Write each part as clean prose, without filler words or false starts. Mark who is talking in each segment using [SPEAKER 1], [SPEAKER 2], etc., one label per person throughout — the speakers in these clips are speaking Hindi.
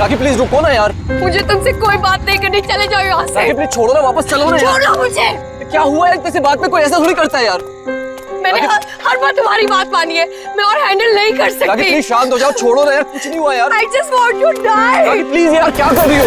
[SPEAKER 1] राखी प्लीज रुको ना यार।
[SPEAKER 2] मुझे तुमसे कोई बात नहीं करनी, चले जाओ यहाँ से।
[SPEAKER 1] राखी प्लीज छोड़ो ना, वापस चलो ना यार।
[SPEAKER 2] छोड़ो मुझे।
[SPEAKER 1] क्या हुआ है, किसी बात पे कोई ऐसा थोड़ी करता है यार।
[SPEAKER 2] मैंने हर बार तुम्हारी बात मानी है, मैं और हैंडल नहीं कर
[SPEAKER 1] राखी
[SPEAKER 2] सकती।
[SPEAKER 1] प्लीज शांत हो जाओ, छोड़ो ना यार, कुछ नहीं हुआ यार।
[SPEAKER 2] I just want to die।
[SPEAKER 1] Rakhi please यार, क्या कर रही हो?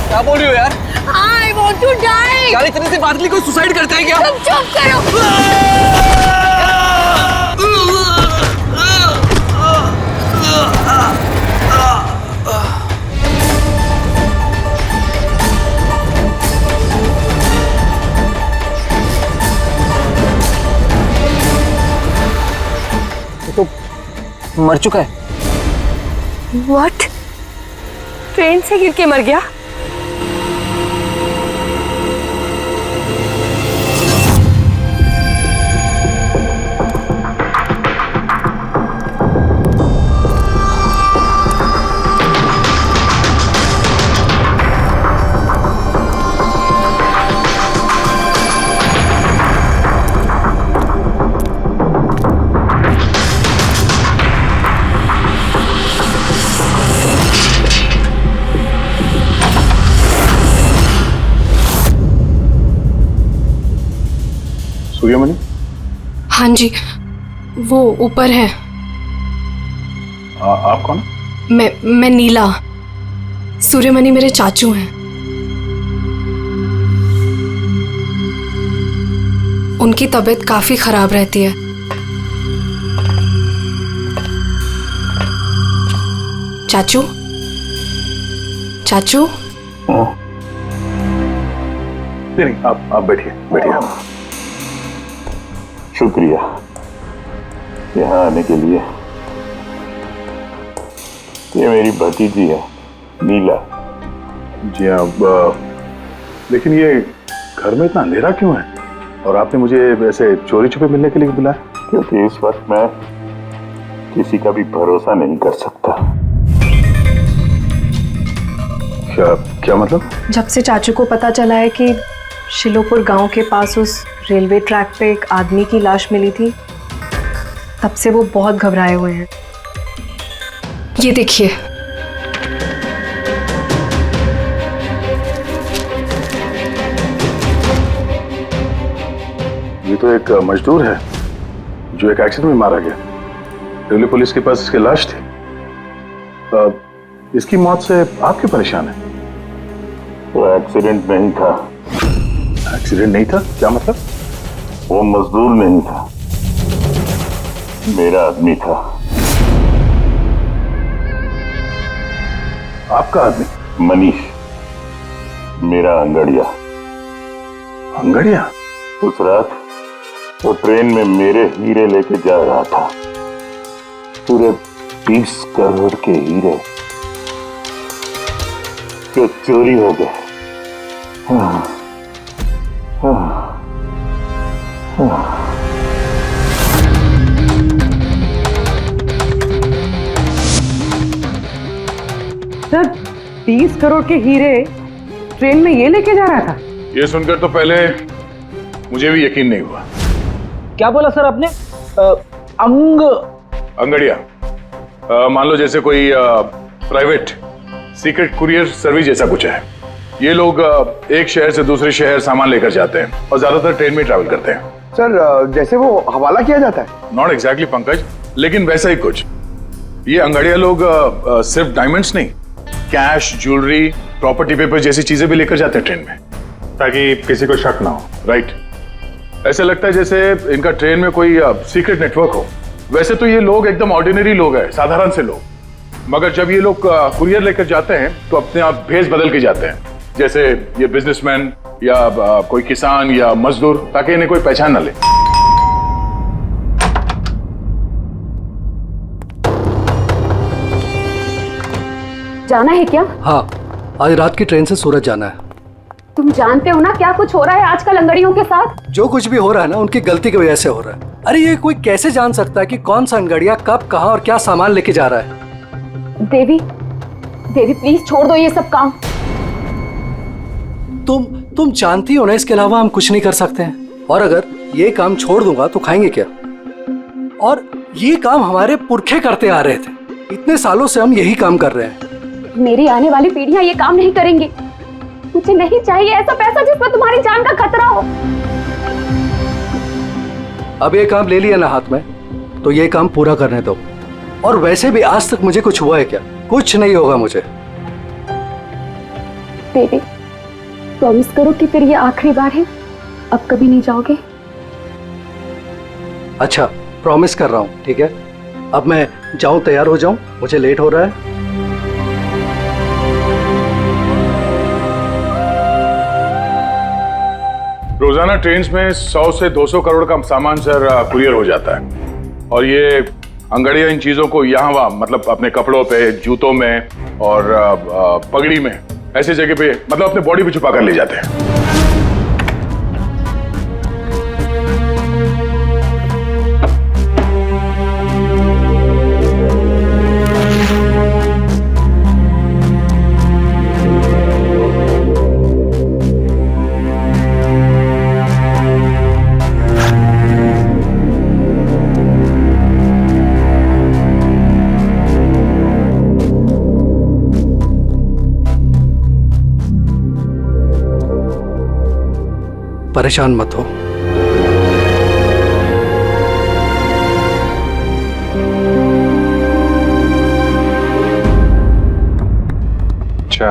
[SPEAKER 1] क्या बोल रही हो यार?
[SPEAKER 2] I want to die।
[SPEAKER 1] यार इतने से बात के लिए कोई सुसाइड करता है क्या?
[SPEAKER 2] तुम चुप करो।
[SPEAKER 1] तो मर चुका है।
[SPEAKER 2] What? ट्रेन से गिर के मर गया?
[SPEAKER 3] सूर्यमणि?
[SPEAKER 2] हाँ जी, वो ऊपर है।
[SPEAKER 3] आप कौन?
[SPEAKER 2] मैं नीला। सूर्यमणि मेरे चाचू हैं। उनकी तबीयत काफी खराब रहती है। चाचू, चाचू।
[SPEAKER 3] नहीं, आप बैठिए बैठिए आप।
[SPEAKER 4] शुक्रिया यहाँ आने के लिए। ये मेरी भतीजी है नीला।
[SPEAKER 3] जी हाँ, लेकिन ये घर में इतना अंधेरा क्यों है? और आपने मुझे वैसे चोरी छुपे मिलने के लिए बुलाया?
[SPEAKER 4] क्योंकि इस वक्त मैं किसी का भी भरोसा नहीं कर सकता।
[SPEAKER 3] क्या मतलब?
[SPEAKER 5] जब से चाचू को पता चला है कि शिलोपुर गांव के पास उस रेलवे ट्रैक पे एक आदमी की लाश मिली थी, तब से वो बहुत घबराए हुए हैं।
[SPEAKER 2] ये देखिए,
[SPEAKER 3] ये तो एक मजदूर है जो एक एक्सीडेंट में मारा गया। रेलवे पुलिस के पास इसकी लाश थी। इसकी मौत से आप क्यों परेशान हैं?
[SPEAKER 4] वो एक्सीडेंट नहीं था।
[SPEAKER 3] एक्सीडेंट नहीं था? क्या मतलब?
[SPEAKER 4] वो मजदूर नहीं था, मेरा आदमी था।
[SPEAKER 3] आपका आदमी?
[SPEAKER 4] मनीष, मेरा अंगड़िया।
[SPEAKER 3] अंगड़िया?
[SPEAKER 4] उस रात वो ट्रेन में मेरे हीरे लेके जा रहा था। पूरे 20 करोड़ के हीरे जो चोरी हो गए।
[SPEAKER 6] सर, 30 करोड़ के हीरे ट्रेन में ये लेके जा रहा था?
[SPEAKER 3] ये सुनकर तो पहले मुझे भी यकीन नहीं हुआ।
[SPEAKER 1] क्या बोला सर आपने?
[SPEAKER 3] अंगड़िया, मान लो जैसे कोई प्राइवेट सीक्रेट कुरियर सर्विस जैसा कुछ है। ये लोग एक शहर से दूसरे शहर सामान लेकर जाते हैं और ज्यादातर ट्रेन में ट्रैवल करते हैं।
[SPEAKER 7] सर, जैसे वो हवाला किया जाता है?
[SPEAKER 3] नॉट एग्जैक्टली पंकज, लेकिन वैसा ही कुछ। ये अंगड़िया लोग सिर्फ डायमंड्स नहीं, कैश, ज्वेलरी, प्रॉपर्टी पेपर जैसी चीजें भी लेकर जाते हैं ट्रेन में, ताकि किसी को शक ना हो। राइट? ऐसा लगता है जैसे इनका ट्रेन में कोई सीक्रेट नेटवर्क हो। वैसे तो ये लोग एकदम ऑर्डिनरी लोग हैं, साधारण से लोग, मगर जब ये लोग कुरियर लेकर जाते हैं तो अपने आप भेस बदल के जाते हैं, जैसे ये बिजनेसमैन या कोई किसान या मजदूर, ताकि इन्हें कोई पहचान न ले।
[SPEAKER 5] जाना है क्या?
[SPEAKER 1] हाँ,
[SPEAKER 8] आज रात की ट्रेन से सूरत जाना है।
[SPEAKER 2] तुम जानते हो ना क्या कुछ हो रहा है आजकल अंगड़ियों के साथ।
[SPEAKER 8] जो कुछ भी हो रहा है ना उनकी गलती की वजह से हो रहा है। अरे ये कोई कैसे जान सकता है कि कौन सा अंगड़िया कब कहाँ और क्या सामान लेके जा रहा है।
[SPEAKER 2] देवी, देवी प्लीज छोड़ दो ये सब काम।
[SPEAKER 8] तुम जानती हो ना, इसके अलावा हम कुछ नहीं कर सकते हैं। और अगर ये काम छोड़ दूंगा तो खाएंगे क्या? और ये काम हमारे पुरखे करते आ रहे थे, इतने सालों से हम यही काम कर रहे हैं।
[SPEAKER 2] मेरी आने वाली पीढ़ियां ये काम नहीं करेंगी। मुझे नहीं चाहिए ऐसा पैसा जिसमें तुम्हारी जान का खतरा हो।
[SPEAKER 8] अब ये काम ले लिया ना हाथ में, तो ये काम पूरा करने दो। और वैसे भी आज तक मुझे कुछ हुआ है क्या? कुछ नहीं होगा मुझे।
[SPEAKER 2] देवी प्रॉमिस करो कि फिर ये आखिरी बार है, अब कभी नहीं जाओगे।
[SPEAKER 8] अच्छा प्रॉमिस कर रहा हूँ, ठीक है। अब मैं जाऊं, तैयार हो जाऊं, मुझे लेट हो रहा है।
[SPEAKER 3] रोजाना ट्रेन में 100 से 200 करोड़ का सामान सर कुरियर हो जाता है। और ये अंगड़िया इन चीजों को यहाँ वहाँ, मतलब अपने कपड़ों पे, जूतों में और पगड़ी में, ऐसी जगह पे, मतलब अपने बॉडी पे छुपा कर ले जाते हैं।
[SPEAKER 8] परेशान मत हो।
[SPEAKER 3] अच्छा,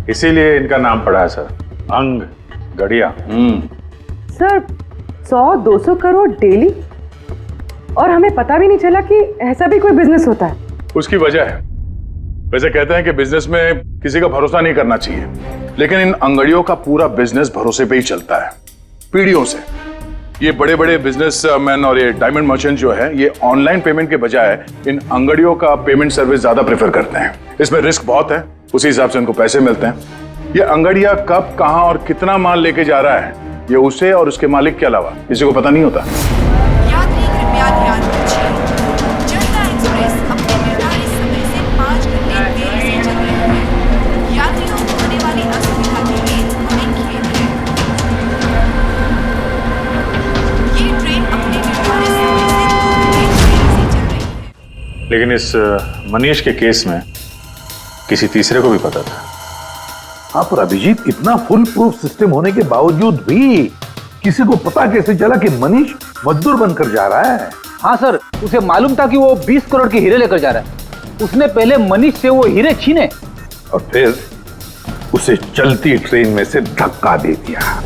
[SPEAKER 3] इसीलिए इनका नाम पड़ा है सर, अंग गड़िया।
[SPEAKER 6] सर 100-200 करोड़ डेली, और हमें पता भी नहीं चला कि ऐसा भी कोई बिजनेस होता है।
[SPEAKER 3] उसकी वजह है, वैसे कहते हैं कि बिजनेस में किसी का भरोसा नहीं करना चाहिए, लेकिन इन अंगड़ियों का पूरा बिजनेस भरोसे पे ही चलता है, पीढ़ियों से। ये बड़े बड़े बिजनेसमैन और ये डायमंड मर्चेंट जो है, ये ऑनलाइन पेमेंट के बजाय इन अंगड़ियों का पेमेंट सर्विस ज्यादा प्रेफर करते हैं। इसमें रिस्क बहुत है, उसी हिसाब से उनको पैसे मिलते हैं। ये अंगड़िया कब, कहां और कितना माल लेके जा रहा है, ये उसे और उसके मालिक के अलावा किसी को पता नहीं होता।
[SPEAKER 9] यात्री कृपया ध्यान दीजिए, जनता एक्सप्रेस अपने निर्धारित समय से 5 घंटे देरी से चल रही है। यात्रियों को होने वाली असुविधा के लिए हमें खेद है। ये ट्रेन अपने निर्धारित समय से 2 घंटे देरी से चल रही है।
[SPEAKER 3] लेकिन इस मनीष के केस में किसी तीसरे को भी पता था।
[SPEAKER 4] हाँ, पर अभिजीत, इतना फुल प्रूफ सिस्टम होने के बावजूद भी किसी को पता कैसे चला कि मनीष मजदूर बनकर जा रहा है?
[SPEAKER 1] हाँ सर, उसे मालूम था कि वो 20 करोड़ के हीरे लेकर जा रहा है। उसने पहले मनीष से वो हीरे छीने
[SPEAKER 4] और फिर उसे चलती ट्रेन में से धक्का दे दिया।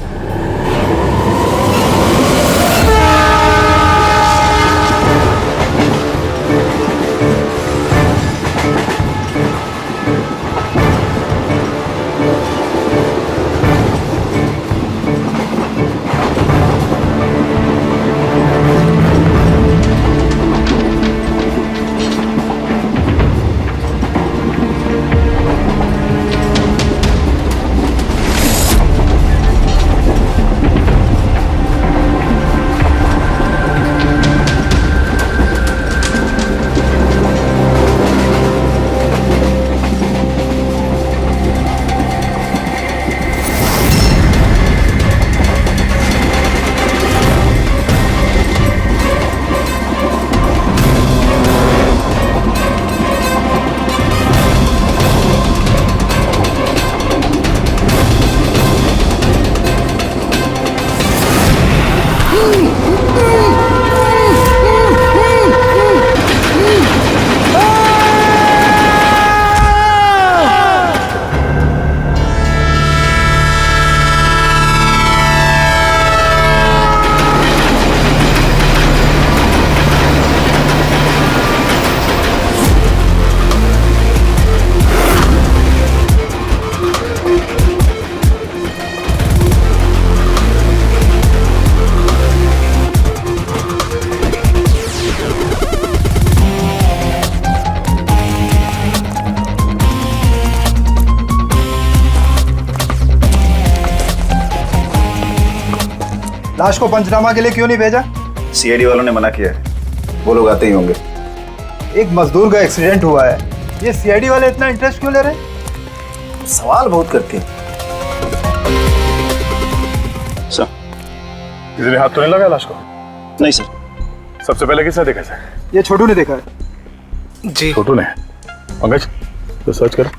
[SPEAKER 7] लाश को पंचनामा के लिए क्यों नहीं भेजा?
[SPEAKER 10] सीआईडी वालों ने मना किया है, वो लोग आते ही होंगे।
[SPEAKER 7] एक मजदूर का एक्सीडेंट हुआ है, ये सीआईडी वाले इतना इंटरेस्ट क्यों ले रहे हैं?
[SPEAKER 10] सवाल बहुत करते हैं। सर,
[SPEAKER 3] किसी ने हाथ तो नहीं लगाया लाश को?
[SPEAKER 10] नहीं सर।
[SPEAKER 3] सबसे पहले किसने देखा सर?
[SPEAKER 7] ये छोटू ने देखा है।
[SPEAKER 8] जी
[SPEAKER 3] छोटू ने। पंकज तो सर्च करो।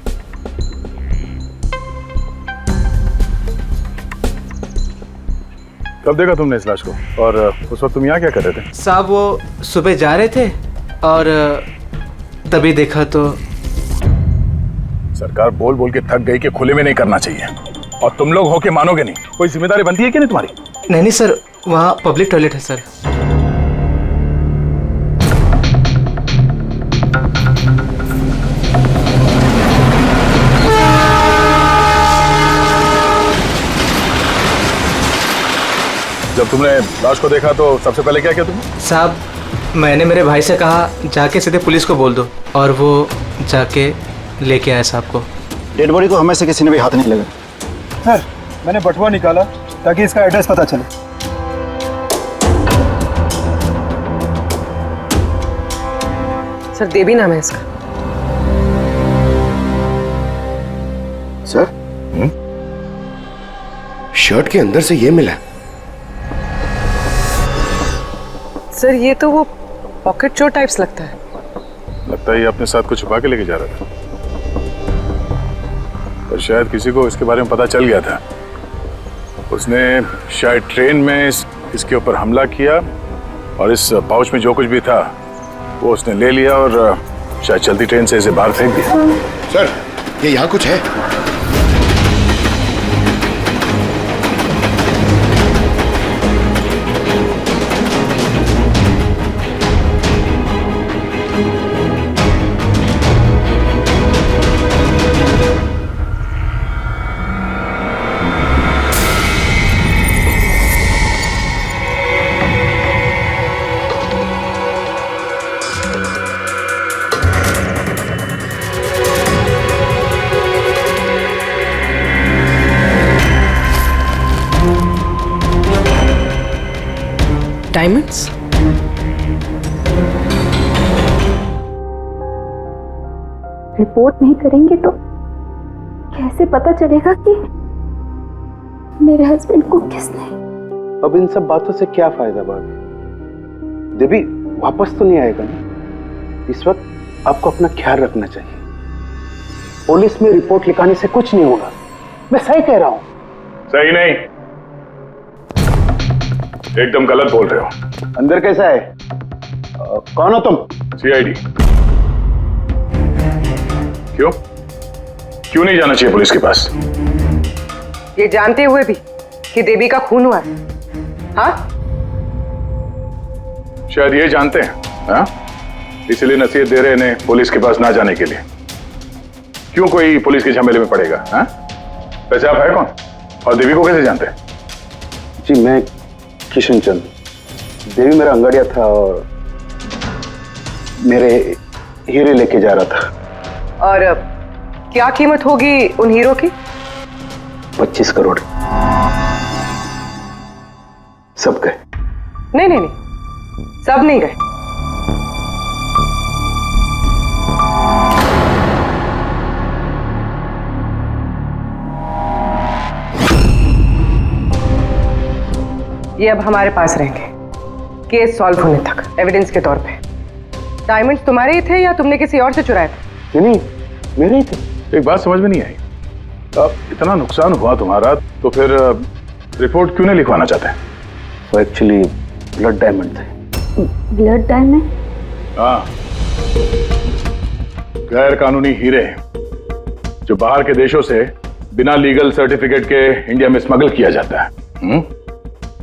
[SPEAKER 3] कब देखा तुमने इस लाश को, और उस वक्त तुम यहाँ क्या कर रहे थे?
[SPEAKER 11] साहब वो सुबह जा रहे थे और तभी देखा तो।
[SPEAKER 3] सरकार बोल बोल के थक गई कि खुले में नहीं करना चाहिए, और तुम लोग हो के मानोगे नहीं। कोई जिम्मेदारी बनती है कि नहीं तुम्हारी?
[SPEAKER 11] नहीं नहीं सर, वहाँ पब्लिक टॉयलेट है सर।
[SPEAKER 3] जब तुमने लाश को देखा तो सबसे पहले क्या किया तुमने?
[SPEAKER 11] साहब मैंने मेरे भाई से कहा जाके सीधे पुलिस को बोल दो, और वो जाके लेके आया साहब को।
[SPEAKER 10] डेड बॉडी को हमें से किसी ने भी हाथ नहीं लगा।
[SPEAKER 7] सर, मैंने बटुआ निकाला ताकि इसका एड्रेस पता चले।
[SPEAKER 6] सर देवी नाम है इसका।
[SPEAKER 4] सर, शर्ट के अंदर से ये मिला।
[SPEAKER 6] सर ये तो वो पॉकेट चोर टाइप्स लगता है।
[SPEAKER 3] लगता है ये अपने साथ कुछ छुपा के लेके जा रहा था, पर शायद किसी को इसके बारे में पता चल गया था। उसने शायद ट्रेन में इसके ऊपर हमला किया, और इस पाउच में जो कुछ भी था वो उसने ले लिया और शायद चलती ट्रेन से इसे बाहर फेंक दिया।
[SPEAKER 4] सर, ये यहाँ कुछ है।
[SPEAKER 6] डायमंड्स?
[SPEAKER 2] रिपोर्ट नहीं करेंगे तो कैसे पता चलेगा कि मेरे हस्बैंड को किसने?
[SPEAKER 7] अब इन सब बातों से क्या फायदा भाभी? देवी वापस तो नहीं आएगा ना? इस वक्त आपको अपना ख्याल रखना चाहिए। पुलिस में रिपोर्ट लिखाने से कुछ नहीं होगा। मैं सही कह रहा हूँ।
[SPEAKER 3] सही नहीं, एकदम गलत बोल रहे हो।
[SPEAKER 7] अंदर कैसा है? कौन हो तुम?
[SPEAKER 3] सीआईडी। क्यों क्यों नहीं जाना चाहिए पुलिस के पास?
[SPEAKER 6] ये जानते हुए भी कि देवी का खून हुआ है? हाँ?
[SPEAKER 3] शायद ये जानते हैं, हाँ? इसलिए नसीहत दे रहे हैं पुलिस के पास ना जाने के लिए। क्यों कोई पुलिस के झमेले में पड़ेगा? हाँ? वैसे आप है कौन, और देवी को कैसे जानते हैं?
[SPEAKER 7] जी मैं किशन चंद। देवी मेरा अंगड़िया था और मेरे हीरे लेके जा रहा था।
[SPEAKER 6] और क्या कीमत होगी उन हीरो की?
[SPEAKER 7] 25 करोड़। सब गए?
[SPEAKER 6] नहीं नहीं नहीं, सब नहीं गए। ये अब हमारे पास रहेंगे केस सॉल्व होने तक, एविडेंस के तौर पे। डायमंड्स तुम्हारे ही थे या तुमने किसी और से चुराए थे?
[SPEAKER 7] नहीं, मेरे ही थे।
[SPEAKER 3] एक बात समझ में नहीं आई, अब इतना नुकसान हुआ तुम्हारा तो फिर रिपोर्ट क्यों नहीं लिखवाना चाहते?
[SPEAKER 7] वो एक्चुअली ब्लड डायमंड थे।
[SPEAKER 2] Blood diamond?
[SPEAKER 3] हाँ, गैर कानूनी हीरे जो बाहर के देशों से बिना लीगल सर्टिफिकेट के इंडिया में स्मगल किया जाता है।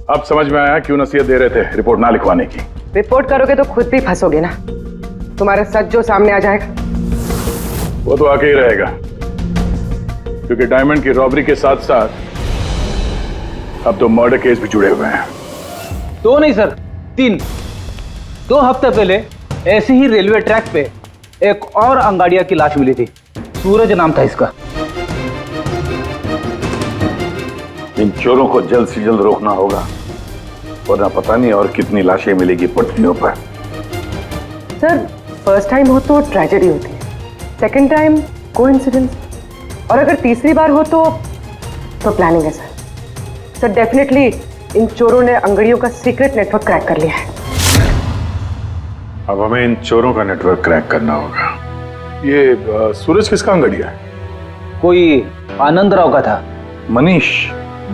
[SPEAKER 3] अब समझ में आया क्यों नसीहत दे रहे थे रिपोर्ट ना लिखवाने की।
[SPEAKER 6] रिपोर्ट करोगे तो खुद भी फंसोगे ना, तुम्हारा सच जो सामने आ जाएगा।
[SPEAKER 3] वो तो आके ही रहेगा, क्योंकि डायमंड की रॉबरी के साथ साथ अब तो मर्डर केस भी जुड़े हुए हैं।
[SPEAKER 1] 2 नहीं सर, 3। 2 हफ्ते पहले ऐसे ही रेलवे ट्रैक पे एक और अंगाड़िया की लाश मिली थी। सूरज नाम था इसका।
[SPEAKER 4] इन चोरों को जल्द से जल्द रोकना होगा,
[SPEAKER 3] वरना पता नहीं और कितनी लाशें मिलेगी पटरियों पर।
[SPEAKER 6] सर फर्स्ट टाइम हो तो ट्रेजेडी होती है, सेकंड टाइम कोइंसिडेंस, और अगर तीसरी बार हो तो प्लानिंग है सर। सर डेफिनेटली इन चोरों ने अंगड़ियों का सीक्रेट नेटवर्क क्रैक कर लिया है।
[SPEAKER 3] अब हमें इन चोरों का नेटवर्क क्रैक करना होगा। ये सूरज किसका अंगड़िया है?
[SPEAKER 1] कोई आनंद राव का था।
[SPEAKER 3] मनीष,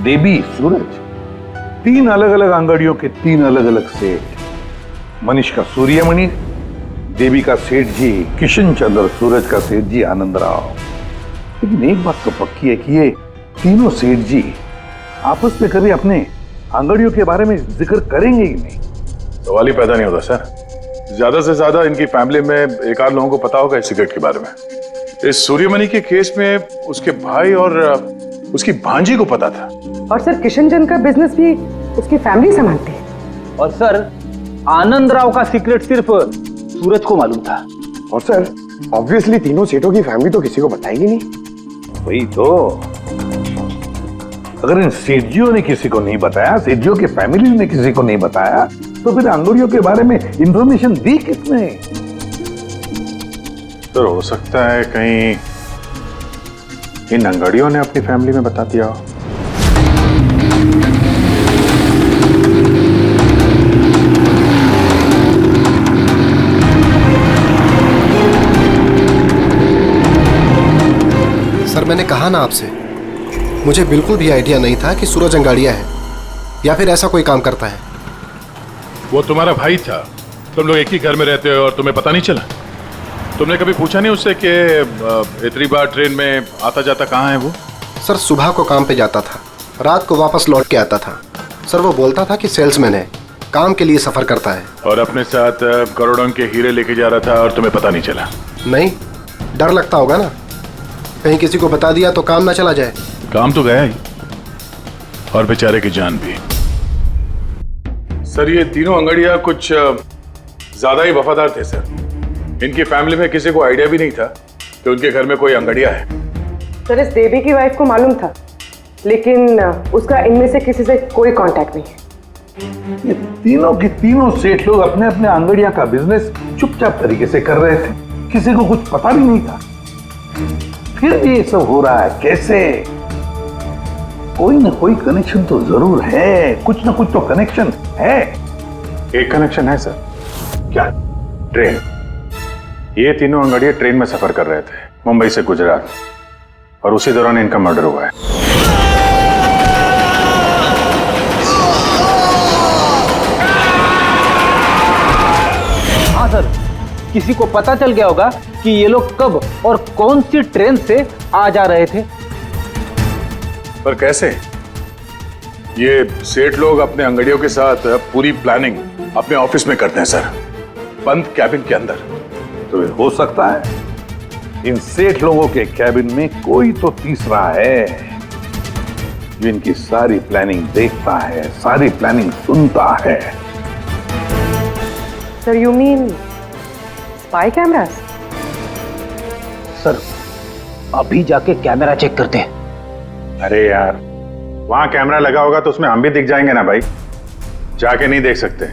[SPEAKER 3] देवी, सूरज, 3 अलग अलग अंगड़ियों के 3 अलग अलग सेठ। मनीष का सूर्यमणि, देवी का सेठ जी किशन चंद्र, सूरज का सेठ जी आनंद राव। लेकिन एक बात तो पक्की है कि ये तीनों सेठ जी आपस में कभी अपने अंगड़ियों के बारे में जिक्र करेंगे ही नहीं। सवाल ही पैदा नहीं होता सर। ज्यादा से ज्यादा इनकी फैमिली में एक आध लोगों को पता होगा इस सिगरेट के बारे में। इस सूर्यमणि के केस में उसके भाई और उसकी भांजी को पता था।
[SPEAKER 6] और सर किशन चंद का बिजनेस भी उसकी फैमिली संभालती है।
[SPEAKER 1] और सर आनंद राव का सीक्रेट सिर्फ सूरज को मालूम था।
[SPEAKER 7] और सर ऑब्वियसली तीनों सेठों की फैमिली तो किसी को बताएगी नहीं।
[SPEAKER 3] वही तो, अगर इन सेठजियों ने किसी को नहीं बताया, सेठजियों की फैमिली ने किसी को नहीं बताया, तो फिर अंगड़ियों के बारे में इंफॉर्मेशन दी किसने? तो हो सकता है कहीं इन अंगड़ियों ने अपनी फैमिली में बता दिया हो।
[SPEAKER 12] सर मैंने कहा ना आपसे, मुझे बिल्कुल भी आइडिया नहीं था कि सूरज अंगाड़िया है या फिर ऐसा कोई काम करता है।
[SPEAKER 3] वो तुम्हारा भाई था, तुम लोग एक ही घर में रहते हो और तुम्हें पता नहीं चला? तुमने कभी पूछा नहीं उससे कि इतनी बार ट्रेन में आता जाता कहाँ है वो?
[SPEAKER 12] सर सुबह को काम पे जाता था, रात को वापस लौट के आता था। सर वो बोलता था कि सेल्समैन है, काम के लिए सफर करता है।
[SPEAKER 3] और अपने साथ करोड़ों के हीरे लेके जा रहा था और तुम्हें पता नहीं चला?
[SPEAKER 12] नहीं, डर लगता होगा ना, कहीं किसी को बता दिया तो काम ना चला जाए।
[SPEAKER 3] काम तो गया ही, और बेचारे की जान भी। सर ये तीनों अंगड़िया कुछ ज्यादा ही वफादार थे सर। इनकी फैमिली में किसी को आइडिया भी नहीं था कि उनके घर में कोई अंगड़िया है।
[SPEAKER 6] सर इस देवी की वाइफ को मालूम था, लेकिन उसका इनमें से किसी से कोई कांटेक्ट नहीं है।
[SPEAKER 3] ये तीनों के तीनों सेठ लोग अपने अपने अंगड़िया का बिजनेस चुपचाप तरीके से कर रहे थे, किसी को कुछ पता भी नहीं था। फिर भी ये सब हो रहा है कैसे? कोई ना कोई कनेक्शन तो जरूर है, कुछ ना कुछ तो कनेक्शन है। एक कनेक्शन है सर। क्या? ट्रेन। ये तीनों अंगड़िया ट्रेन में सफर कर रहे थे मुंबई से गुजरात, और उसी दौरान इनका मर्डर हुआ है।
[SPEAKER 1] हाँ सर, किसी को पता चल गया होगा कि ये लोग कब और कौन सी ट्रेन से आ जा रहे थे।
[SPEAKER 3] पर कैसे? ये सेठ लोग अपने अंगड़ियों के साथ पूरी प्लानिंग अपने ऑफिस में करते हैं सर, बंद कैबिन के अंदर। तो हो सकता है इन सेठ लोगों के कैबिन में कोई तो तीसरा है जो इनकी सारी प्लानिंग देखता है, सारी प्लानिंग सुनता है।
[SPEAKER 6] Sir you mean spy cameras?
[SPEAKER 1] Sir अभी जाके कैमरा चेक करते हैं।
[SPEAKER 3] अरे यार, वहां कैमरा लगा होगा तो उसमें हम भी दिख जाएंगे ना भाई। जाके नहीं देख सकते,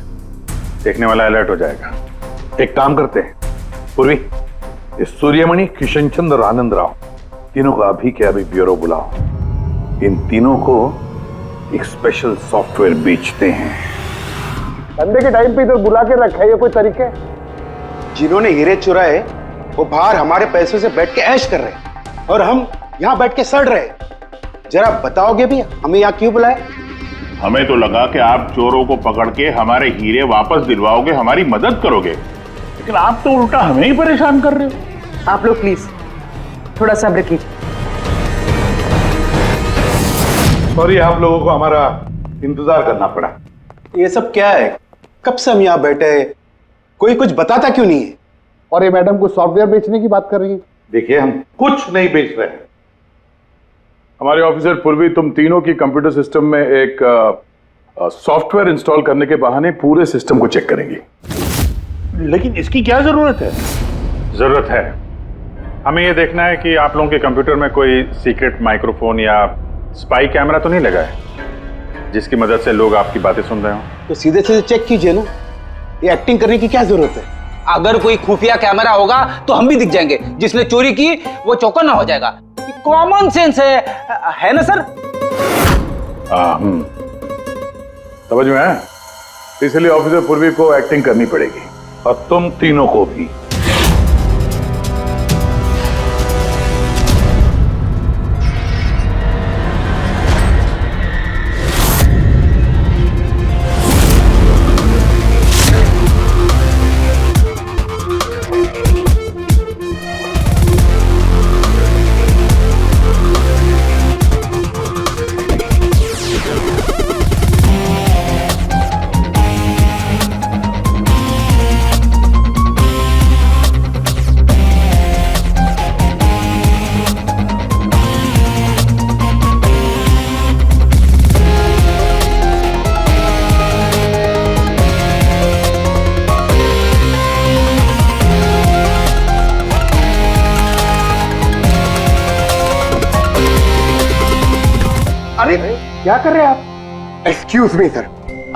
[SPEAKER 3] देखने वाला अलर्ट हो जाएगा। एक काम करते हैं पूर्वी, इस सूर्यमणि, किशन चंद्र और आनंद राव तीनों को अभी के अभी ब्यूरो बुलाओ। इन तीनों को एक स्पेशल सॉफ्टवेयर बेचते हैं।
[SPEAKER 7] धंधे के टाइम पे इधर बुला के रखा है, ये कोई तरीके? जिन्होंने हीरे चुराए वो बाहर हमारे पैसों से बैठ के ऐश कर रहे और हम यहाँ बैठ के सड़ रहे। जरा बताओगे भी हमें यहाँ क्यों बुलाया?
[SPEAKER 4] हमें तो लगा कि आप चोरों को पकड़ के हमारे हीरे वापस दिलवाओगे, हमारी मदद करोगे, लेकिन आप तो उल्टा हमें ही परेशान कर रहे हो।
[SPEAKER 6] आप लोग प्लीज थोड़ा सब्र कीजिए।
[SPEAKER 3] सॉरी, आप लोगों को हमारा इंतजार करना पड़ा।
[SPEAKER 7] ये सब क्या है? कब से हम यहाँ बैठे हैं, कोई कुछ बताता क्यों नहीं है? और ये मैडम को सॉफ्टवेयर बेचने की बात कर रही है।
[SPEAKER 3] देखिए, हम कुछ नहीं बेच रहे हैं। हमारे ऑफिसर पूर्वी तुम तीनों की कंप्यूटर सिस्टम में एक सॉफ्टवेयर इंस्टॉल करने के बहाने पूरे सिस्टम को चेक करेंगी।
[SPEAKER 4] लेकिन इसकी क्या जरूरत है?
[SPEAKER 3] जरूरत है, हमें यह देखना है कि आप लोगों के कंप्यूटर में कोई सीक्रेट माइक्रोफोन या स्पाई कैमरा तो नहीं लगा है। जिसकी मदद से लोग आपकी बातें सुन रहे हो?
[SPEAKER 7] तो सीधे सीधे चेक कीजिए ना, ये एक्टिंग करने की क्या जरूरत है?
[SPEAKER 1] अगर कोई खुफिया कैमरा होगा तो हम भी दिख जाएंगे, जिसने चोरी की वो चौकन्ना हो जाएगा। कॉमन सेंस है ना सर?
[SPEAKER 3] समझ में आया? इसलिए ऑफिसर पूर्वी को एक्टिंग करनी पड़ेगी और तुम तीनों को भी।
[SPEAKER 12] अरे क्या कर रहे हैं आप? एक्सक्यूज मी सर,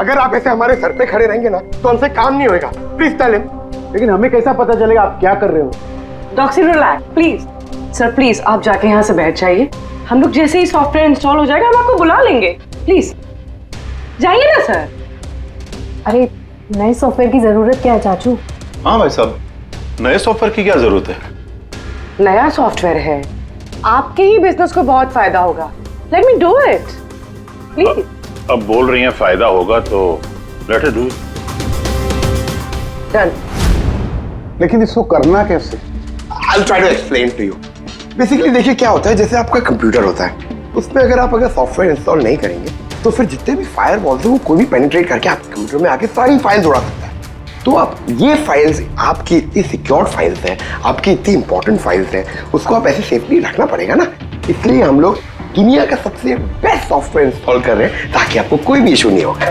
[SPEAKER 12] अगर आप ऐसे हमारे सर पे खड़े रहेंगे ना तो हमसे काम नहीं होएगा। Please tell him.
[SPEAKER 7] लेकिन हमें कैसा पता चलेगा आप क्या कर रहे हो?
[SPEAKER 6] Doxy relax please. Sir please आप जाके यहाँ से बैठ जाइए, हम लोग जैसे ही सॉफ्टवेयर इंस्टॉल हो जाएगा हम आपको बुला लेंगे। प्लीज जाइए ना सर।
[SPEAKER 5] अरे नए सॉफ्टवेयर की जरूरत क्या है चाचू?
[SPEAKER 4] हाँ भाई साहब, नए सॉफ्टवेयर की क्या जरूरत है?
[SPEAKER 6] नया सॉफ्टवेयर है, आपके ही बिजनेस को बहुत फायदा होगा। Let me do it please.
[SPEAKER 4] अब बोल रही हैं फायदा होगा तो लेट इट डू।
[SPEAKER 6] डन।
[SPEAKER 7] लेकिन इसको करना कैसे?
[SPEAKER 12] I'll try to explain to you. Basically देखिए क्या होता है, जैसे आपका कंप्यूटर होता है, उसमें अगर सॉफ्टवेयर इंस्टॉल नहीं करेंगे तो फिर जितने भी फायरवॉल्स हैं वो कोई भी पेनिट्रेट करके आपके कंप्यूटर में आके सारी फाइल्स उड़ा सकता है। तो आप ये फाइल्स, आपकी इतनी सिक्योर्ड फाइल्स हैं, आपकी इतनी इंपॉर्टेंट फाइल्स हैं, उसको आप ऐसे सेफली रखना पड़ेगा ना। इसलिए हम लोग दुनिया का सबसे बेस्ट सॉफ्टवेयर इंस्टॉल कर रहे हैं ताकि आपको कोई भी इशू नहीं होगा।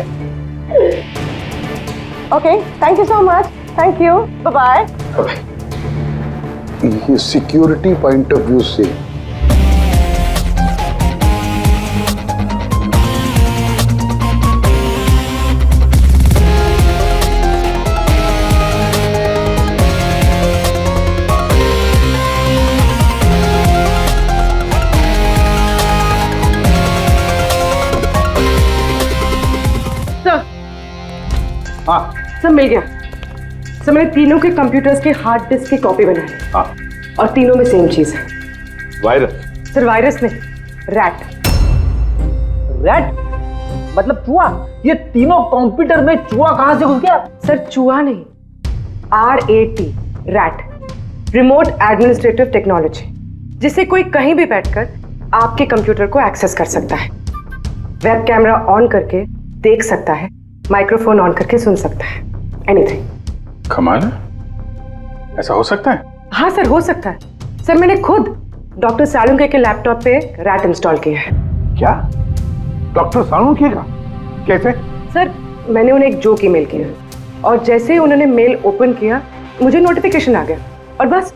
[SPEAKER 6] Okay, thank you so much. Thank you, bye bye.
[SPEAKER 7] ये सिक्योरिटी पॉइंट ऑफ व्यू से
[SPEAKER 6] सब मिल गया। सर मैंने तीनों के कंप्यूटर्स के हार्ड डिस्क की कॉपी बनाई।
[SPEAKER 3] हाँ।
[SPEAKER 6] और तीनों में सेम चीज है।
[SPEAKER 3] वायरस?
[SPEAKER 6] सर वायरस नहीं, रैट।
[SPEAKER 1] रैट मतलब चूहा? ये तीनों कंप्यूटर में चूहा कहां से घुस गया?
[SPEAKER 6] सर चूहा नहीं, RAT, rat, remote administrative technology, जिससे कोई कहीं भी बैठकर आपके कंप्यूटर को एक्सेस कर सकता है, वेब कैमरा ऑन करके देख सकता है, माइक्रोफोन ऑन करके सुन सकता है, एनीथिंग।
[SPEAKER 3] कमाल है, ऐसा हो सकता है?
[SPEAKER 6] हाँ सर हो सकता है। सर मैंने खुद डॉक्टर सालुंके के लैपटॉप पे रैट इंस्टॉल किया है।
[SPEAKER 7] क्या? डॉक्टर सालुंके का? कैसे?
[SPEAKER 6] सर मैंने उन्हें एक जोक ईमेल किया और जैसे ही उन्होंने मेल ओपन किया मुझे नोटिफिकेशन आ गया और बस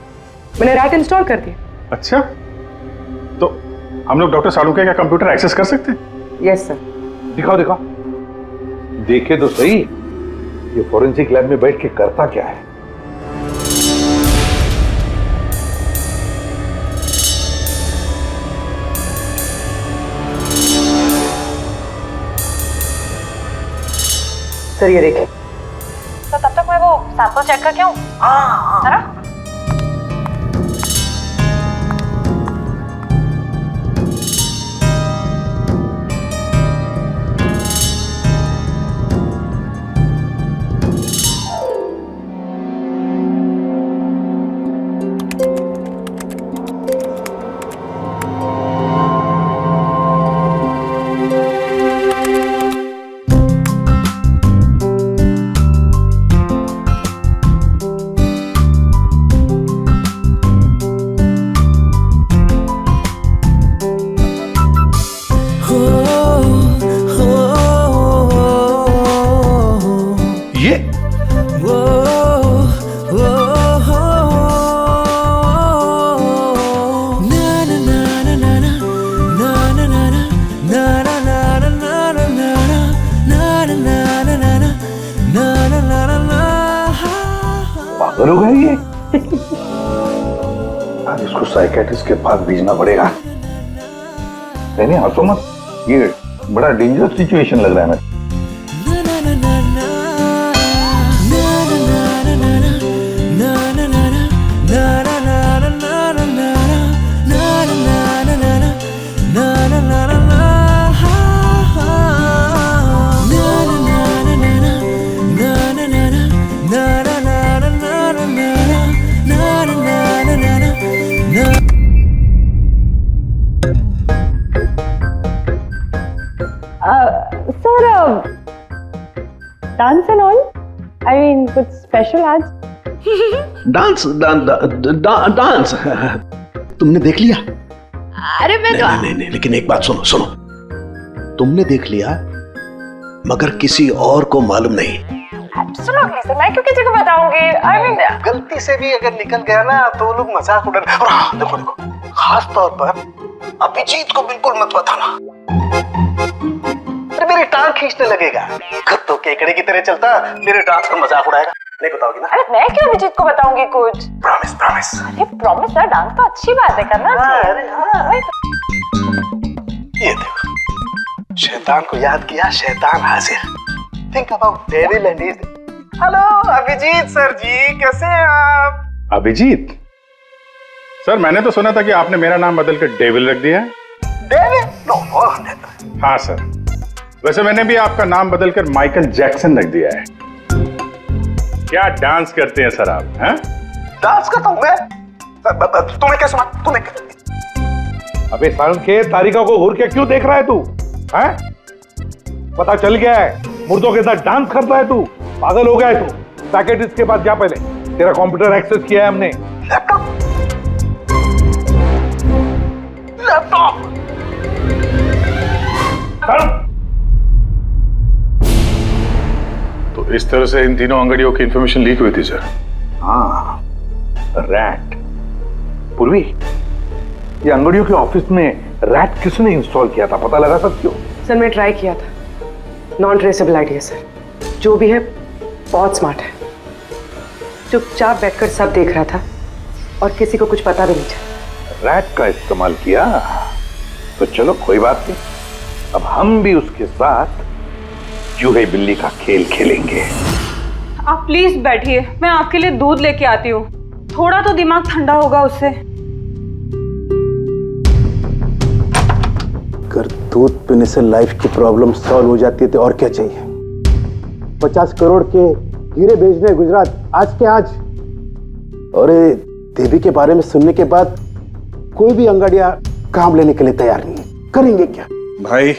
[SPEAKER 6] मैंने रैट इंस्टॉल कर दिया।
[SPEAKER 3] अच्छा, तो हम लोग डॉक्टर सालुंके का कंप्यूटर एक्सेस कर सकते हैं?
[SPEAKER 6] Yes sir.
[SPEAKER 7] दिखाओ दिखाओ, देखे तो सही ये फोरेंसिक लैब में बैठ के करता क्या है।
[SPEAKER 6] सर ये देखिए।
[SPEAKER 2] तो तब तक मैं वो सैंपल चेक करके आऊं? जरा।
[SPEAKER 7] पागल हो गया ये। आज इसको साइकेट्रिस्ट के पास भेजना पड़ेगा। नहीं हंसो मत, ये बड़ा डेंजरस सिचुएशन लग रहा है।
[SPEAKER 6] Sir, dance and all, I mean कुछ स्पेशल आज?
[SPEAKER 7] डांस डांस तुमने देख लिया?
[SPEAKER 2] अरे मैं तो
[SPEAKER 7] नहीं, लेकिन एक बात सुनो सुनो, तुमने देख लिया मगर किसी और को मालूम नहीं।
[SPEAKER 6] एब्सोल्युटली सर, मैं क्यों किसी को बताऊंगी? आई मीन
[SPEAKER 7] गलती से भी अगर निकल गया ना तो लोग मजाक उड़ा। और हाँ, देखो देखो, खास तौर पर अभिजीत को बिल्कुल मत बताना, अरे मेरी टांग खींचने लगेगा। तो केकड़े की तरह चलता मेरे डांस का मजाक उड़ाएगा। नहीं बताओगी ना?
[SPEAKER 6] अरे मैं क्यों अभिजीत को बताऊंगी कुछ?
[SPEAKER 7] Promise promise.
[SPEAKER 6] अरे प्रॉमिस सर, डांस तो अच्छी बात है, करना चाहिए।
[SPEAKER 7] अरे हाँ। ये देखो, शैतान को याद किया, शैतान हाजिर। Think about devil and his. Hello Abhijit sir ji, कैसे हैं आप?
[SPEAKER 3] अभिजीत सर, मैंने तो सुना था कि आपने मेरा नाम बदल कर डेविल रख दिया है।
[SPEAKER 7] डेविल? नो।
[SPEAKER 3] हाँ सर, वैसे मैंने भी आपका नाम बदलकर माइकल जैक्सन रख दिया है। क्या डांस करते हैं सर आप? हैं?
[SPEAKER 7] डांस करता हूँ मैं? तुम्हें क्या सुना? तुम्हें क्या?
[SPEAKER 13] अबे के तारिका को घूर के क्यों देख रहा है तू? हैं? पता चल गया है, मुर्दों के साथ डांस करता है तू। पागल हो गया है तू। साइकियाट्रिस्ट के पास जा पहले, तेरा कंप्यूटर एक्सेस किया है हमने।
[SPEAKER 7] लैपटॉप? लैपटॉप?
[SPEAKER 3] तो इस तरह से इन तीनों अंगड़ियों की इंफॉर्मेशन लीक हुई थी सर।
[SPEAKER 13] हाँ, रैट। पूर्वी, ये अंगड़ियों के ऑफिस में रैट किसने इंस्टॉल किया था, पता लगा सकते हो?
[SPEAKER 6] सर मैं ट्राई किया था, नॉन ट्रेसेबल आइडिया सर। जो भी है बहुत स्मार्ट है, चुपचाप बैठकर सब देख रहा था और किसी को कुछ पता भी नहीं चला।
[SPEAKER 13] रैट का इस्तेमाल किया तो चलो कोई बात नहीं, अब हम भी उसके साथ चूहे बिल्ली का खेल खेलेंगे।
[SPEAKER 14] आप प्लीज बैठिए, मैं आपके लिए दूध लेके आती हूँ, थोड़ा तो दिमाग ठंडा होगा उससे।
[SPEAKER 7] अगर दूध पीने से लाइफ की प्रॉब्लम सॉल्व हो जाती है तो और क्या चाहिए? 50 करोड़ के हीरे भेजने गुजरात आज के आज। और देवी के बारे में सुनने के बाद कोई भी अंगड़िया काम लेने के लिए तैयार नहीं है। करेंगे क्या?
[SPEAKER 15] भाई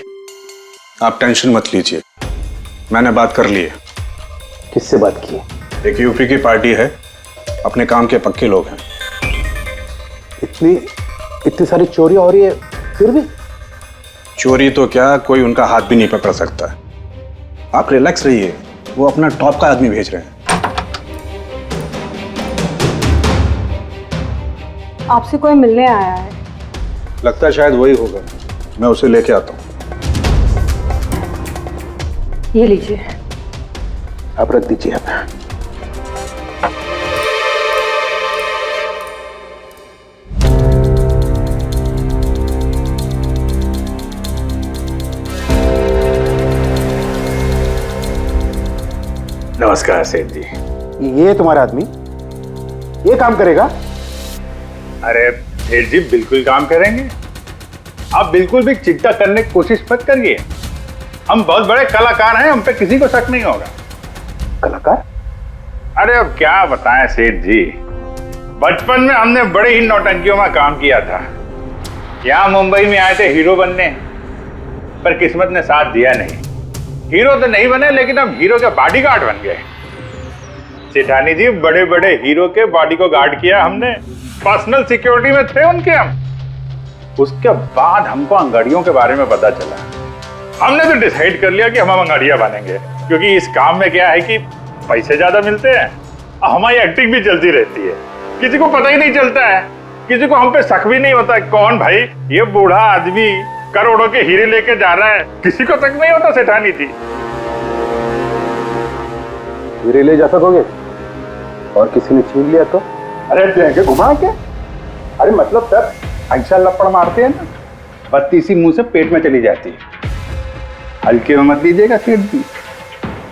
[SPEAKER 15] आप टेंशन मत लीजिए, मैंने बात कर ली है।
[SPEAKER 7] किससे बात की?
[SPEAKER 15] एक यूपी की पार्टी है, अपने काम के पक्के लोग हैं।
[SPEAKER 7] इतनी सारी चोरियां हो रही है फिर भी?
[SPEAKER 15] चोरी तो क्या, कोई उनका हाथ भी नहीं पकड़ सकता। आप रिलैक्स रहिए, वो अपना टॉप का आदमी भेज रहे हैं।
[SPEAKER 14] आपसे कोई मिलने आया है।
[SPEAKER 15] लगता है शायद वही होगा, मैं उसे लेके आता हूँ।
[SPEAKER 6] ये लीजिए।
[SPEAKER 7] आप रख दीजिए। आप
[SPEAKER 3] नमस्कार सेठ जी।
[SPEAKER 7] ये तुम्हारा आदमी ये काम करेगा?
[SPEAKER 3] अरे सेठ जी बिल्कुल काम करेंगे, आप बिल्कुल भी चिंता करने की कोशिश मत करिए। हम बहुत बड़े कलाकार हैं, हम पे किसी को शक नहीं होगा।
[SPEAKER 7] कलाकार?
[SPEAKER 3] अरे अब क्या बताएं सेठ जी, बचपन में हमने बड़े ही नौटंकियों में काम किया था। यहाँ मुंबई में आए थे हीरो बनने, पर किस्मत ने साथ दिया नहीं। हीरो तो नहीं बने, लेकिन अब हीरो के बॉडीगार्ड बन गए। सेठानी जी, बड़े बड़े हीरो के बॉडी को गार्ड किया हमने, पर्सनल सिक्योरिटी में थे उनके हम। उसके बाद हमको अंगड़ियों के बारे में पता चला, हमने तो डिसाइड कर लिया कि हम अंगड़िया बनेंगे, क्योंकि इस काम में क्या है कि पैसे ज्यादा मिलते हैं और हमारी एक्टिंग भी चलती रहती है। किसी को पता ही नहीं चलता है, किसी को हम पे शक भी नहीं होता कौन भाई ये बूढ़ा आदमी करोड़ों के हीरे लेके जा रहा है, किसी को शक नहीं होता। सेठानी थी
[SPEAKER 7] हीरे ले जा सकोगे? और किसी ने छीन लिया तो?
[SPEAKER 13] अरे देंगे घुमा के। अरे मतलब सर ऐसा लपड़ मारते हैं ना, बत्ती सी मुंह से पेट में चली जाती है। हल्के में मत लीजिएगा सेठ जी,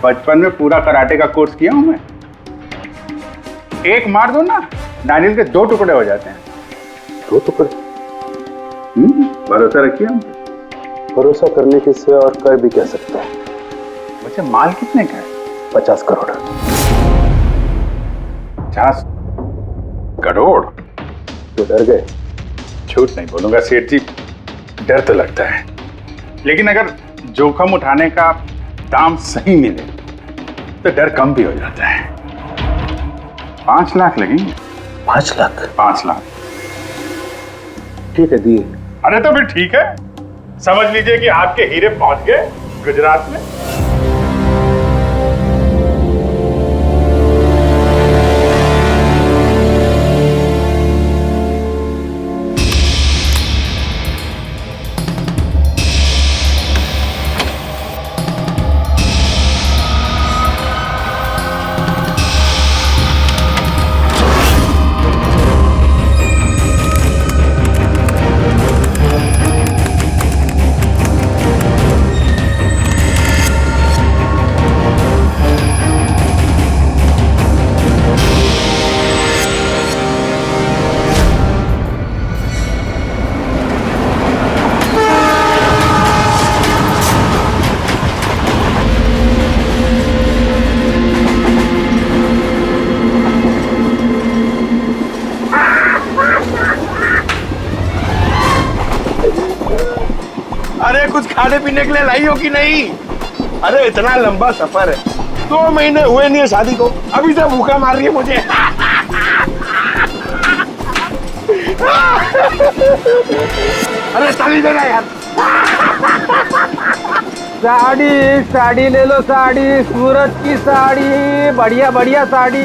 [SPEAKER 13] बचपन में पूरा कराटे का कोर्स किया हूं मैं। एक मार दो ना, नारियल के 2 टुकड़े हो जाते हैं।
[SPEAKER 7] 2 टुकड़े?
[SPEAKER 13] भरोसा रखिए हम।
[SPEAKER 7] भरोसा करने के सिवा और कर भी कह सकता है।
[SPEAKER 13] वैसे माल कितने का है?
[SPEAKER 7] 50 करोड़।
[SPEAKER 13] 50 करोड़?
[SPEAKER 7] तो डर गए?
[SPEAKER 13] झूठ नहीं बोलूंगा सेठ जी, डर तो लगता है, लेकिन अगर जोखिम उठाने का दाम सही मिले तो डर कम भी हो जाता है। 5 लाख लगेंगे।
[SPEAKER 7] 5 लाख?
[SPEAKER 13] 5 लाख।
[SPEAKER 7] ठीक है, दिए।
[SPEAKER 13] अरे तो फिर ठीक है, समझ लीजिए कि आपके हीरे पहुंच गए गुजरात में।
[SPEAKER 12] अरे कुछ खाने पीने के लिए लाई हो कि नहीं? अरे इतना लंबा सफर है, 2 महीने हुए नहीं है शादी को, अभी से भूखा मार रही है मुझे। अरे ताली देना यार।
[SPEAKER 1] साड़ी ले लो, साड़ी, सूरज की साड़ी, बढ़िया बढ़िया साड़ी,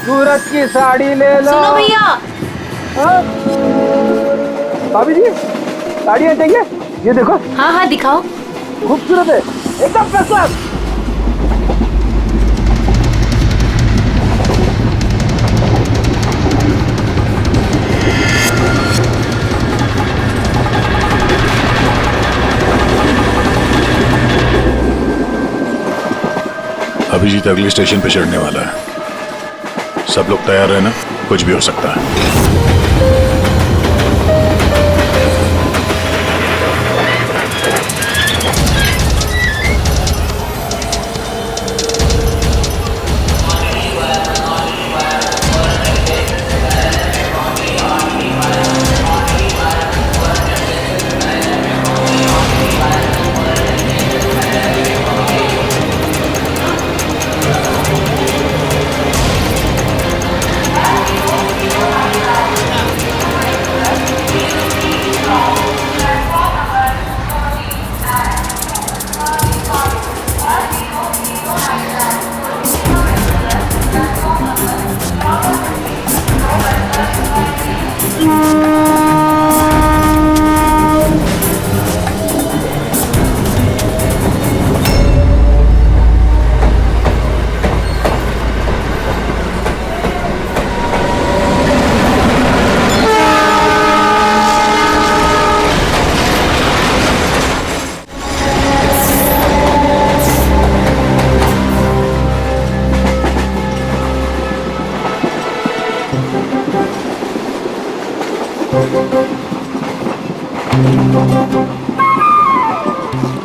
[SPEAKER 1] सूरज की साड़ी ले लो।
[SPEAKER 2] सुनो भैया।
[SPEAKER 1] भाभी जी, साड़ियाँ चाहिए? ये देखो।
[SPEAKER 2] हाँ हाँ दिखाओ।
[SPEAKER 1] खूबसूरत है, एकदम फर्स्ट क्लास।
[SPEAKER 3] अभिजीत अगले स्टेशन पे चढ़ने वाला है, सब लोग तैयार रहना, कुछ भी हो सकता है।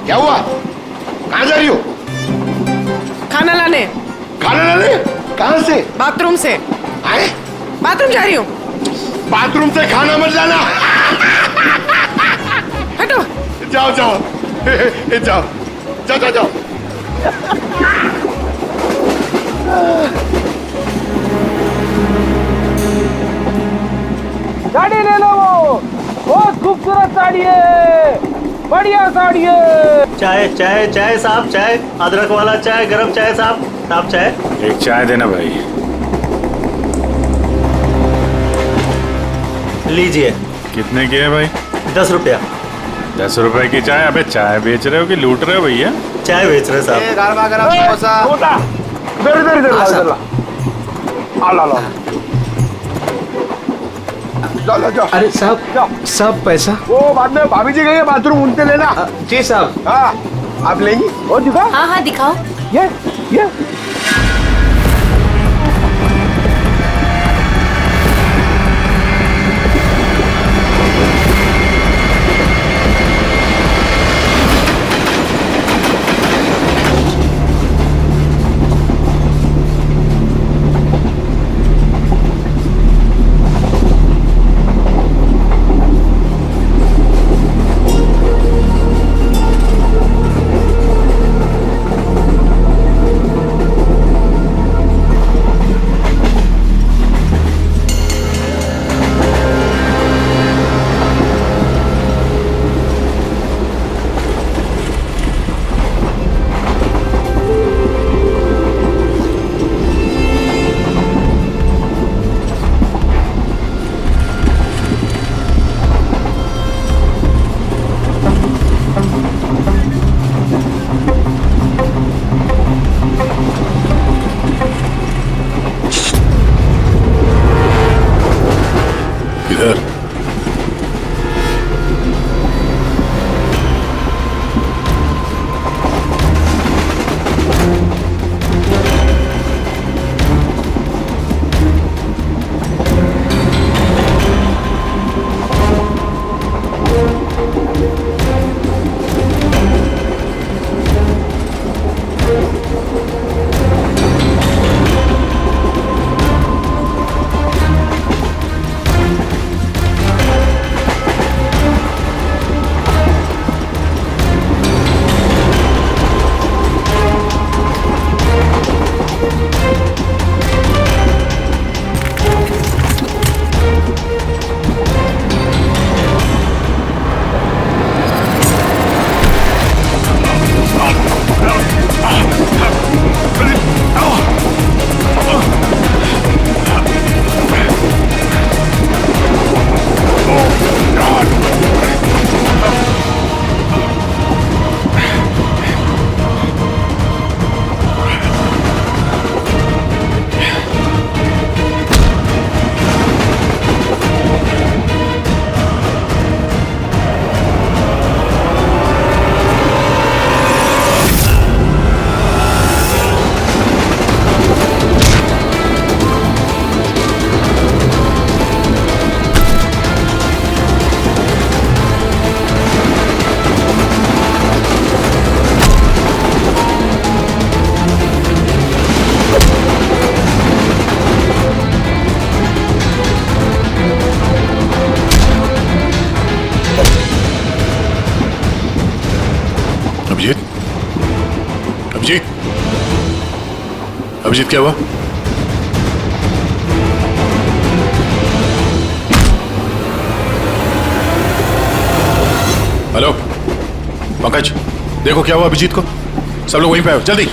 [SPEAKER 12] क्या हुआ? कहाँ जा रही हो?
[SPEAKER 6] खाना लाने।
[SPEAKER 12] खाना लाने? कहाँ से?
[SPEAKER 6] बाथरूम से।
[SPEAKER 12] आए?
[SPEAKER 6] बाथरूम जा रही हूँ।
[SPEAKER 12] बाथरूम से खाना मत लाना।
[SPEAKER 6] हटो।
[SPEAKER 12] जाओ जाओ जाओ जाओ जाओ जाओ।
[SPEAKER 1] साड़ी ले लो, वो बहुत खूबसूरत साड़ी है, बढ़िया साड़ी है।
[SPEAKER 16] चाय चाय चाय साहब, चाय, अदरक वाला चाय, गरम चाय साहब। साहब चाय।
[SPEAKER 3] एक चाय देना भाई।
[SPEAKER 16] लीजिए।
[SPEAKER 3] कितने की है भाई?
[SPEAKER 16] 10 रुपया।
[SPEAKER 3] 10 रुपए की चाय? अबे चाय बेच रहे हो कि लूट रहे हो भैया?
[SPEAKER 16] चाय बेच रहे साहब।
[SPEAKER 12] गरमा गरम समोसा।
[SPEAKER 13] इधर इधर इधर। ला ला जाओ जाओ जाओ।
[SPEAKER 11] अरे साहब सब पैसा
[SPEAKER 12] वो बाद में भाभी जी गई है बाथरूम, उनसे लेना।
[SPEAKER 11] जी साहब।
[SPEAKER 12] हाँ आप लेंगी?
[SPEAKER 13] और दिखाओ।
[SPEAKER 2] हाँ हाँ दिखाओ।
[SPEAKER 13] ये
[SPEAKER 3] इधर अभिजीत, अभिजीत, अभिजीत क्या हुआ? हेलो पंकज, देखो क्या हुआ अभिजीत को। सब लोग वहीं पे आओ जल्दी।